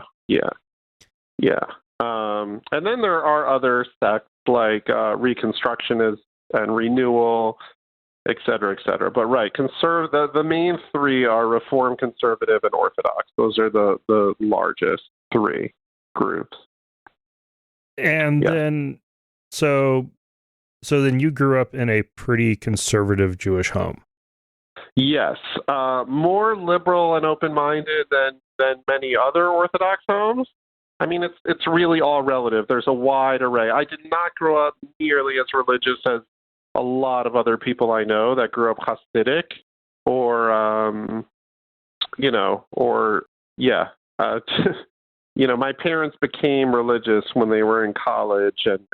[SPEAKER 2] And then there are other sects like Reconstructionists and Renewal, et cetera, et cetera. But right, the main three are Reform, Conservative, and Orthodox. Those are the largest three groups.
[SPEAKER 1] And then, so then you grew up in a pretty conservative Jewish home.
[SPEAKER 2] Yes, more liberal and open-minded than many other Orthodox homes. I mean, it's really all relative. There's a wide array. I did not grow up nearly as religious as a lot of other people I know that grew up Hasidic, my parents became religious when they were in college and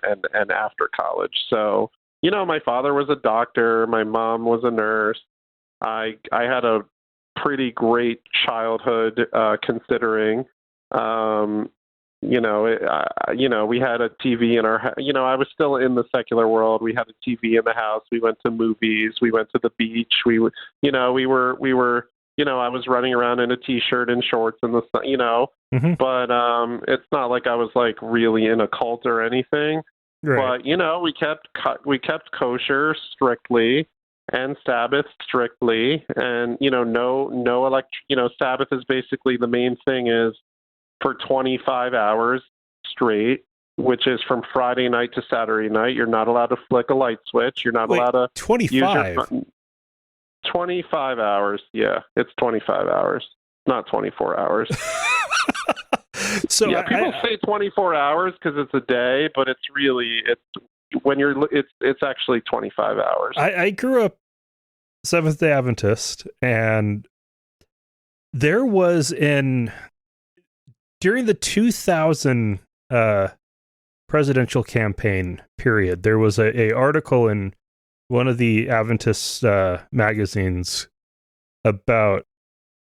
[SPEAKER 2] after college. So, my father was a doctor. My mom was a nurse. I had a pretty great childhood, considering. We had a TV in our, I was still in the secular world. We had a TV in the house. We went to movies. We went to the beach. We were, I was running around in a t-shirt and shorts in the sun,
[SPEAKER 1] mm-hmm.
[SPEAKER 2] But it's not like I was like really in a cult or anything.
[SPEAKER 1] Right.
[SPEAKER 2] But, we kept kosher strictly and Sabbath strictly. And, Sabbath is basically the main thing is for 25 hours straight, which is from Friday night to Saturday night. You're not allowed to flick a light switch. You're not allowed to
[SPEAKER 1] 25.
[SPEAKER 2] 25 hours. Yeah, it's 25 hours, not 24 hours.
[SPEAKER 1] So
[SPEAKER 2] yeah, people say 24 hours because it's a day, but it's actually 25 hours.
[SPEAKER 1] I grew up Seventh-day Adventist, and there was during the 2000 presidential campaign period, there was a article in one of the Adventist magazines about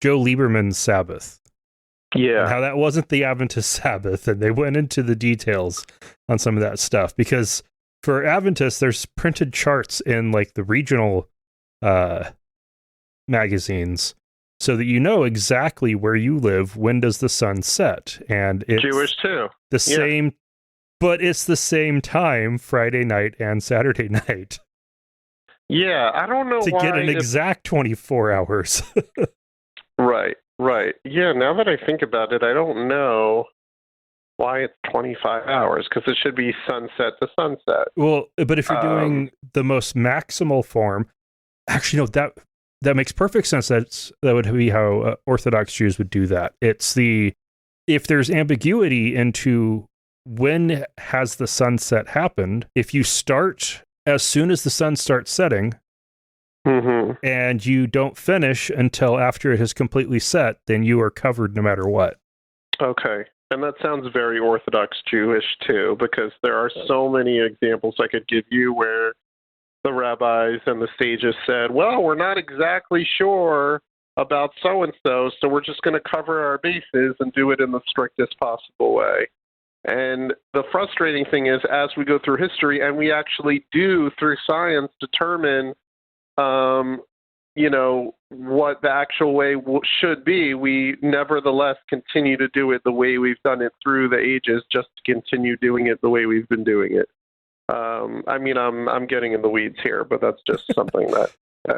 [SPEAKER 1] Joe Lieberman's Sabbath.
[SPEAKER 2] Yeah.
[SPEAKER 1] And how that wasn't the Adventist Sabbath, and they went into the details on some of that stuff. Because for Adventists, there's printed charts in like the regional magazines, so that you know exactly where you live, when does the sun set. And it's
[SPEAKER 2] Jewish too.
[SPEAKER 1] The same, but it's the same time Friday night and Saturday night.
[SPEAKER 2] Yeah, I don't know
[SPEAKER 1] to
[SPEAKER 2] why.
[SPEAKER 1] get an exact 24 hours.
[SPEAKER 2] Right. Yeah, now that I think about it, I don't know why it's 25 hours, because it should be sunset to sunset.
[SPEAKER 1] Well, but if you're doing the most maximal form, actually, no, that makes perfect sense. That would be how Orthodox Jews would do that. If there's ambiguity into when has the sunset happened, if you start as soon as the sun starts setting,
[SPEAKER 2] mm-hmm.
[SPEAKER 1] and you don't finish until after it has completely set, then you are covered no matter what.
[SPEAKER 2] Okay. And that sounds very Orthodox Jewish, too, because there are so many examples I could give you where the rabbis and the sages said, well, we're not exactly sure about so-and-so, so we're just going to cover our bases and do it in the strictest possible way. And the frustrating thing is, as we go through history, and we actually do, through science, determine, what the actual way should be, we nevertheless continue to do it the way we've done it through the ages, just to continue doing it the way we've been doing it. I'm getting in the weeds here, but that's just something that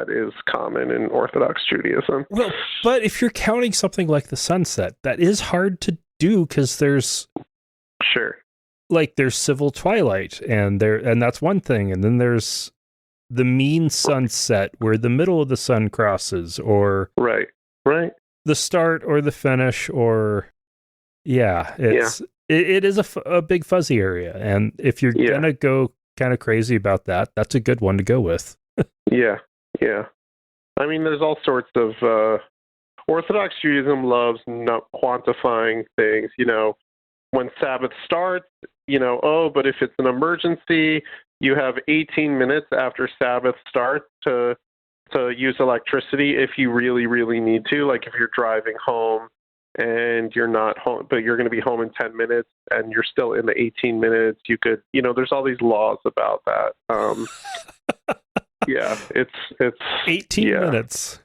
[SPEAKER 2] is common in Orthodox Judaism.
[SPEAKER 1] Well, but if you're counting something like the sunset, that is hard to do because there's civil twilight, and that's one thing, and then there's the mean sunset where the middle of the sun crosses, or
[SPEAKER 2] right,
[SPEAKER 1] the start or the finish, or it is a big fuzzy area, and if you're gonna go kind of crazy about that, that's a good one to go with.
[SPEAKER 2] Yeah. I mean, there's all sorts of Orthodox Judaism loves not quantifying things. When Sabbath starts, but if it's an emergency, you have 18 minutes after Sabbath starts to use electricity if you really, really need to. Like if you're driving home and you're not home, but you're going to be home in 10 minutes and you're still in the 18 minutes, you could, there's all these laws about that. It's 18
[SPEAKER 1] minutes.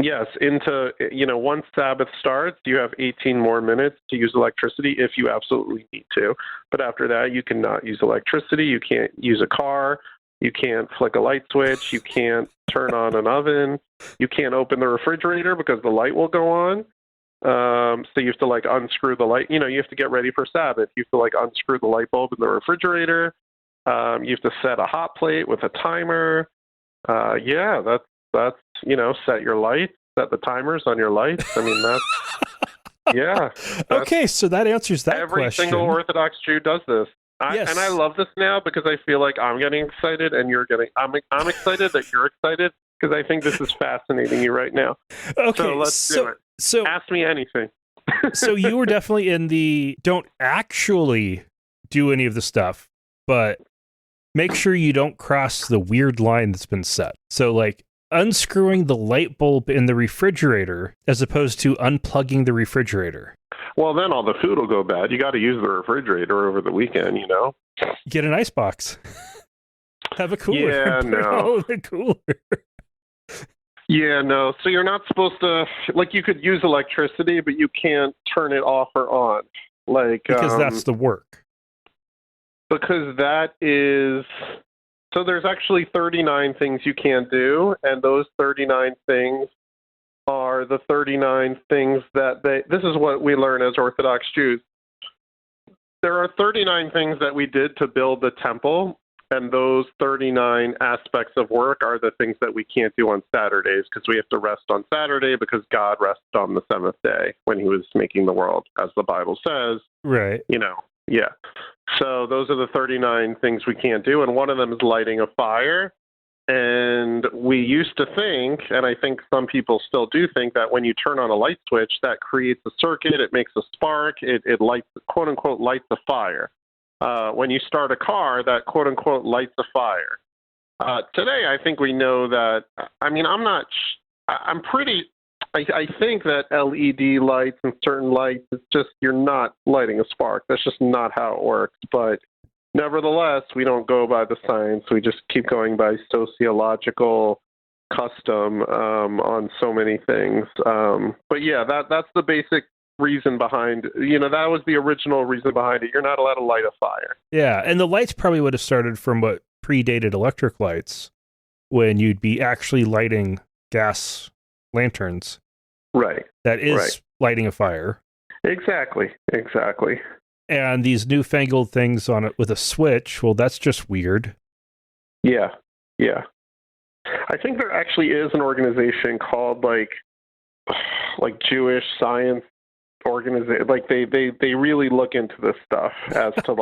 [SPEAKER 2] Yes, once Sabbath starts, you have 18 more minutes to use electricity if you absolutely need to. But after that, you cannot use electricity. You can't use a car. You can't flick a light switch. You can't turn on an oven. You can't open the refrigerator because the light will go on. So you have to unscrew the light. You have to get ready for Sabbath. You have to unscrew the light bulb in the refrigerator. You have to set a hot plate with a timer. That's set your lights, set the timers on your lights. I mean, that's
[SPEAKER 1] okay, so that answers that
[SPEAKER 2] every
[SPEAKER 1] question.
[SPEAKER 2] Every single Orthodox Jew does this.
[SPEAKER 1] Yes.
[SPEAKER 2] And I love this now because I feel like I'm getting excited and you're getting, I'm excited that you're excited because I think this is fascinating you right now.
[SPEAKER 1] Okay,
[SPEAKER 2] so let's do it.
[SPEAKER 1] So
[SPEAKER 2] ask me anything.
[SPEAKER 1] So you were definitely in the don't actually do any of the stuff, but make sure you don't cross the weird line that's been set. So unscrewing the light bulb in the refrigerator as opposed to unplugging the refrigerator.
[SPEAKER 2] Well, then all the food will go bad. You got to use the refrigerator over the weekend,
[SPEAKER 1] Get an ice box. Have a cooler.
[SPEAKER 2] Yeah, no.
[SPEAKER 1] The cooler.
[SPEAKER 2] Yeah, no. So you're not supposed to, you could use electricity, but you can't turn it off or on.
[SPEAKER 1] Because that's the work.
[SPEAKER 2] Because that is... So there's actually 39 things you can't do, and those 39 things are the 39 things that this is what we learn as Orthodox Jews. There are 39 things that we did to build the temple, and those 39 aspects of work are the things that we can't do on Saturdays because we have to rest on Saturday because God rested on the seventh day when he was making the world, as the Bible says.
[SPEAKER 1] Right.
[SPEAKER 2] Yeah. So those are the 39 things we can't do, and one of them is lighting a fire. And we used to think, and I think some people still do think, that when you turn on a light switch, that creates a circuit, it makes a spark, it lights, quote-unquote, lights a fire. When you start a car, that quote-unquote lights a fire. Today, I think we know that, I think that LED lights and certain lights, it's just, you're not lighting a spark. That's just not how it works. But nevertheless, we don't go by the science. We just keep going by sociological custom on so many things. But yeah, that's the basic reason behind, that was the original reason behind it. You're not allowed to light a fire.
[SPEAKER 1] Yeah, and the lights probably would have started from what predated electric lights, when you'd be actually lighting gas lanterns.
[SPEAKER 2] Right.
[SPEAKER 1] That is lighting a fire.
[SPEAKER 2] Exactly.
[SPEAKER 1] And these newfangled things on it with a switch, well, that's just weird.
[SPEAKER 2] Yeah. I think there actually is an organization called like Jewish Science Organization. They really look into this stuff as to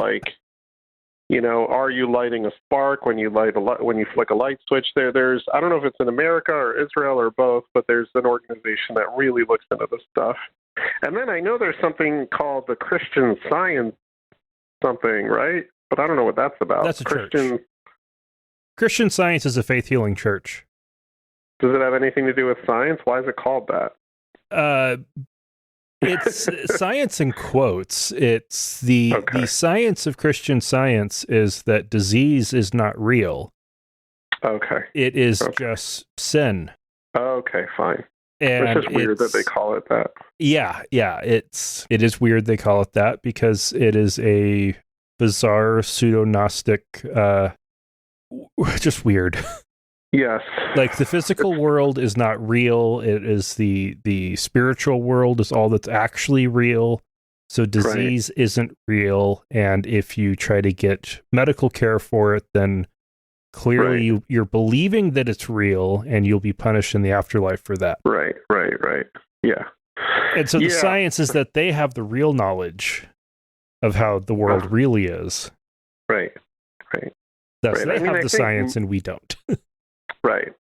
[SPEAKER 2] are you lighting a spark when you when you flick a light switch? There's I don't know if it's in America or Israel or both, but there's an organization that really looks into this stuff. And then I know there's something called the Christian Science something, right? But I don't know what that's about.
[SPEAKER 1] That's a church. Christian Science is a faith-healing church.
[SPEAKER 2] Does it have anything to do with science? Why is it called that?
[SPEAKER 1] It's science in quotes. It's the science of Christian Science is that disease is not real.
[SPEAKER 2] Okay.
[SPEAKER 1] It is just sin.
[SPEAKER 2] Okay, fine.
[SPEAKER 1] And
[SPEAKER 2] it's just weird that they call it that.
[SPEAKER 1] Yeah. It is weird they call it that because it is a bizarre pseudo-Gnostic, just weird.
[SPEAKER 2] Yes.
[SPEAKER 1] Like the physical world is not real. It is the spiritual world is all that's actually real. So disease isn't real. And if you try to get medical care for it, then clearly you're believing that it's real and you'll be punished in the afterlife for that.
[SPEAKER 2] Right. Yeah.
[SPEAKER 1] And so the science is that they have the real knowledge of how the world really is.
[SPEAKER 2] Right.
[SPEAKER 1] Thus, they have the science and we don't.
[SPEAKER 2] Right.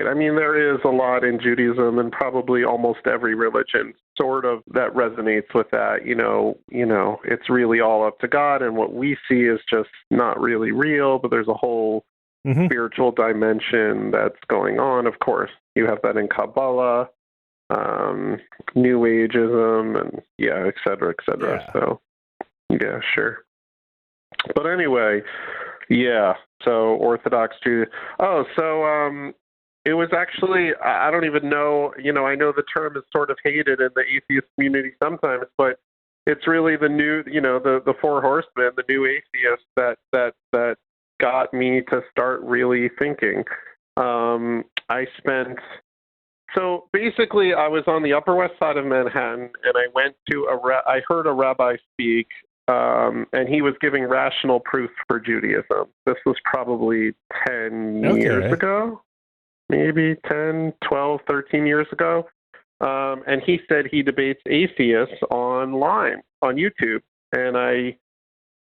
[SPEAKER 2] I mean, there is a lot in Judaism and probably almost every religion sort of that resonates with that. You know, it's really all up to God, and what we see is just not really real, but there's a whole spiritual dimension that's going on. Of course, you have that in Kabbalah, New Ageism, and et cetera, et cetera.
[SPEAKER 1] Yeah.
[SPEAKER 2] So, yeah, sure. But anyway, so Orthodox Jew. It was actually, I don't even know, I know the term is sort of hated in the atheist community sometimes, but it's really the new, the four horsemen, the new atheists that got me to start really thinking. So basically I was on the Upper West Side of Manhattan and I went to I heard a rabbi speak, and he was giving rational proof for Judaism. This was probably 10 years ago. Maybe 10, 12, 13 years ago. And he said he debates atheists online, on YouTube. And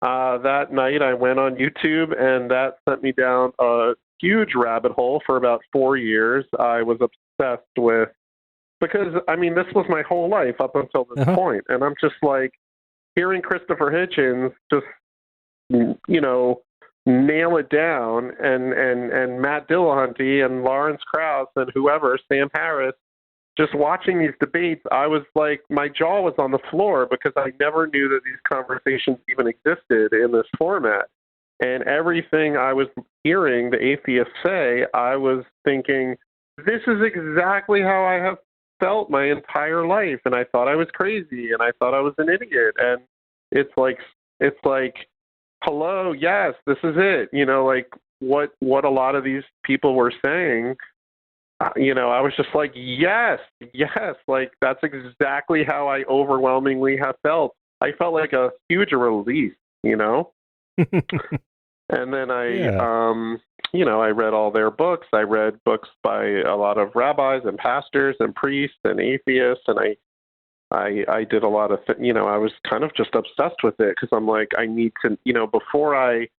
[SPEAKER 2] that night I went on YouTube and that sent me down a huge rabbit hole for about 4 years. I was obsessed with, because, I mean, this was my whole life up until this point. And I'm just like, hearing Christopher Hitchens just, nail it down, and Matt Dillahunty and Lawrence Krauss and whoever, Sam Harris, just watching these debates, I was like, my jaw was on the floor because I never knew that these conversations even existed in this format. And everything I was hearing the atheists say, I was thinking, this is exactly how I have felt my entire life. And I thought I was crazy and I thought I was an idiot. And it's like, hello, yes, this is it. Like what a lot of these people were saying, I was just like, yes, like that's exactly how I overwhelmingly have felt. I felt like a huge relief, And then I read all their books. I read books by a lot of rabbis and pastors and priests and atheists, and I did a lot of, I was kind of just obsessed with it because I'm like, I need to, before I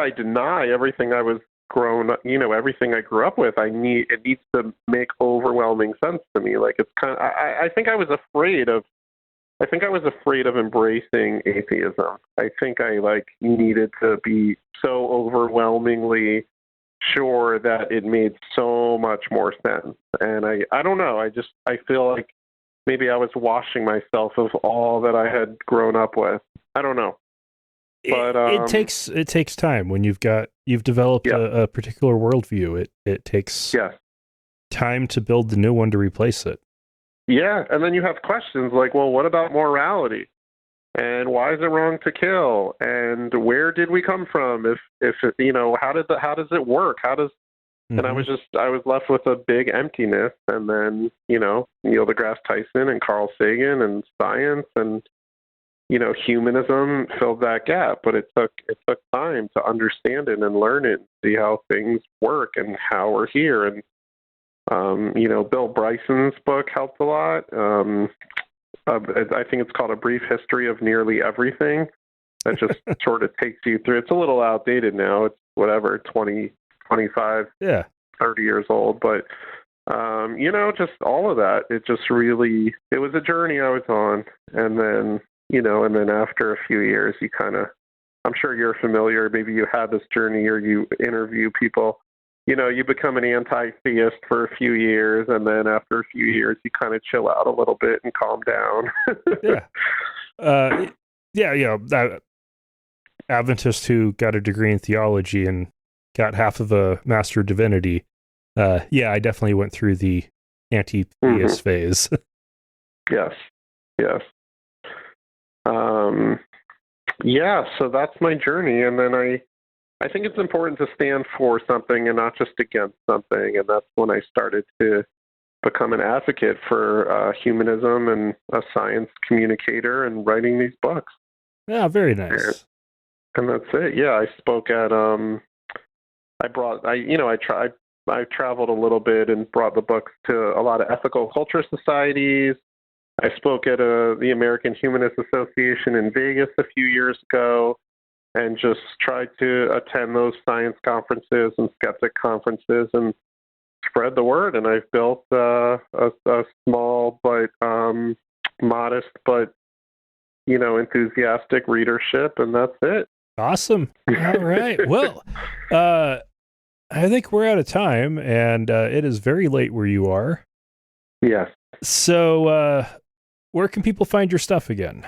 [SPEAKER 2] deny everything I was everything I grew up with, it needs to make overwhelming sense to me. Like it's kind of, I think I was afraid of embracing atheism. I think I needed to be so overwhelmingly sure that it made so much more sense. And I don't know. I feel like maybe I was washing myself of all that I had grown up with. I don't know. But
[SPEAKER 1] it takes time when you've developed a particular worldview. It takes time to build the new one to replace it.
[SPEAKER 2] Yeah, and then you have questions like, well, what about morality? And why is it wrong to kill? And where did we come from? If how does it work? And I was left with a big emptiness. And then, Neil deGrasse Tyson and Carl Sagan and science and, humanism filled that gap. But it took time to understand it and learn it, and see how things work and how we're here. And, Bill Bryson's book helped a lot. I think it's called A Brief History of Nearly Everything. That just sort of takes you through. It's a little outdated now. It's 20, 25, 30 years old. But Just all of that. It was a journey I was on. And then after a few years, you kind of, I'm sure you're familiar, maybe you had this journey or you interview people, you become an anti-theist for a few years, and then after a few years, you kind of chill out a little bit and calm down.
[SPEAKER 3] Adventist who got a degree in theology and got half of a Master of Divinity. I definitely went through the AntiPrevious phase.
[SPEAKER 2] Yes. So that's my journey. And then I think it's important to stand for something and not just against something. And that's when I started to become an advocate for humanism and a science communicator and writing these books.
[SPEAKER 3] Yeah, very nice.
[SPEAKER 2] And that's it. Yeah, I spoke at I traveled a little bit and brought the books to a lot of ethical culture societies. I spoke at the American Humanist Association in Vegas a few years ago and just tried to attend those science conferences and skeptic conferences and spread the word. And I've built a small but modest but enthusiastic readership, and that's it.
[SPEAKER 3] Awesome. All right. Well, I think we're out of time, and it is very late where you are.
[SPEAKER 2] Yes.
[SPEAKER 3] So, where can people find your stuff again?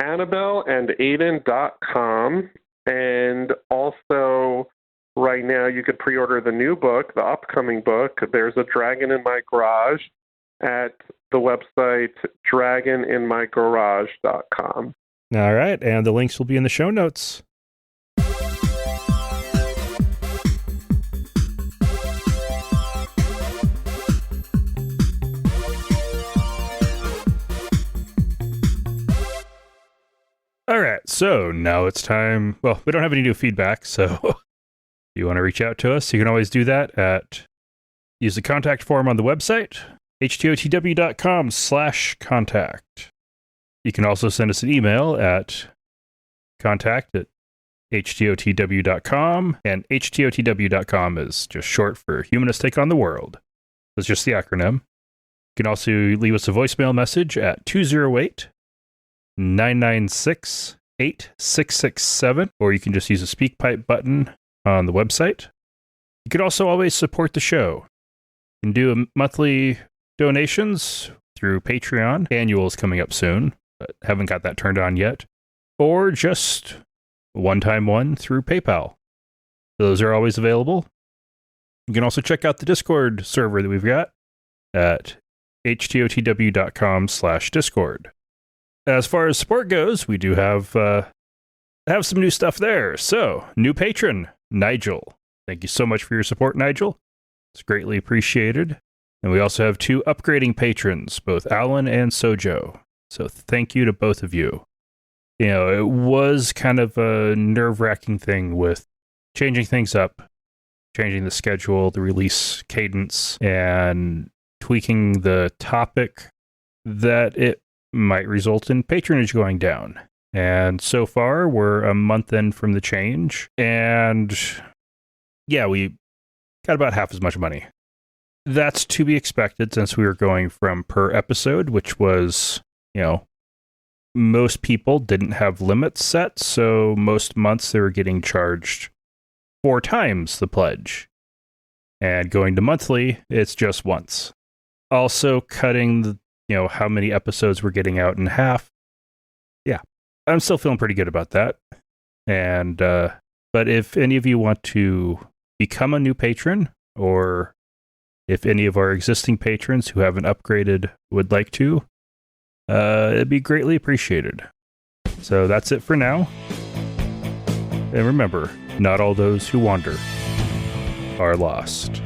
[SPEAKER 2] AnnabelleandAiden.com, and also right now you could pre-order the new book, the upcoming book. There's a Dragon in My Garage at the website dragoninmygarage.com.
[SPEAKER 3] All right, and the links will be in the show notes. All right, so now it's time. Well, we don't have any new feedback, so if you want to reach out to us, you can always do that use the contact form on the website, htotw.com/contact. You can also send us an email at contact@htotw.com, and htotw.com is just short for Humanists Take on the World. That's just the acronym. You can also leave us a voicemail message at 208-996-8667, or you can just use the SpeakPipe button on the website. You could also always support the show. You can do monthly donations through Patreon. Annual is coming up soon, but haven't got that turned on yet. Or just one-time one through PayPal. Those are always available. You can also check out the Discord server that we've got at htotw.com/Discord. As far as support goes, we do have some new stuff there. So, new patron, Nigel. Thank you so much for your support, Nigel. It's greatly appreciated. And we also have 2 upgrading patrons, both Alan and SoJo. So thank you to both of you. It was kind of a nerve-wracking thing with changing things up, changing the schedule, the release cadence, and tweaking the topic, that it might result in patronage going down. And so far, we're a month in from the change, and we got about half as much money. That's to be expected since we were going from per episode, which was, most people didn't have limits set, so most months they were getting charged 4 times the pledge. And going to monthly, it's just once. Also cutting the, how many episodes we're getting out in half. Yeah, I'm still feeling pretty good about that. And, but if any of you want to become a new patron, or if any of our existing patrons who haven't upgraded would like to, it'd be greatly appreciated. So that's it for now. And remember, not all those who wander are lost.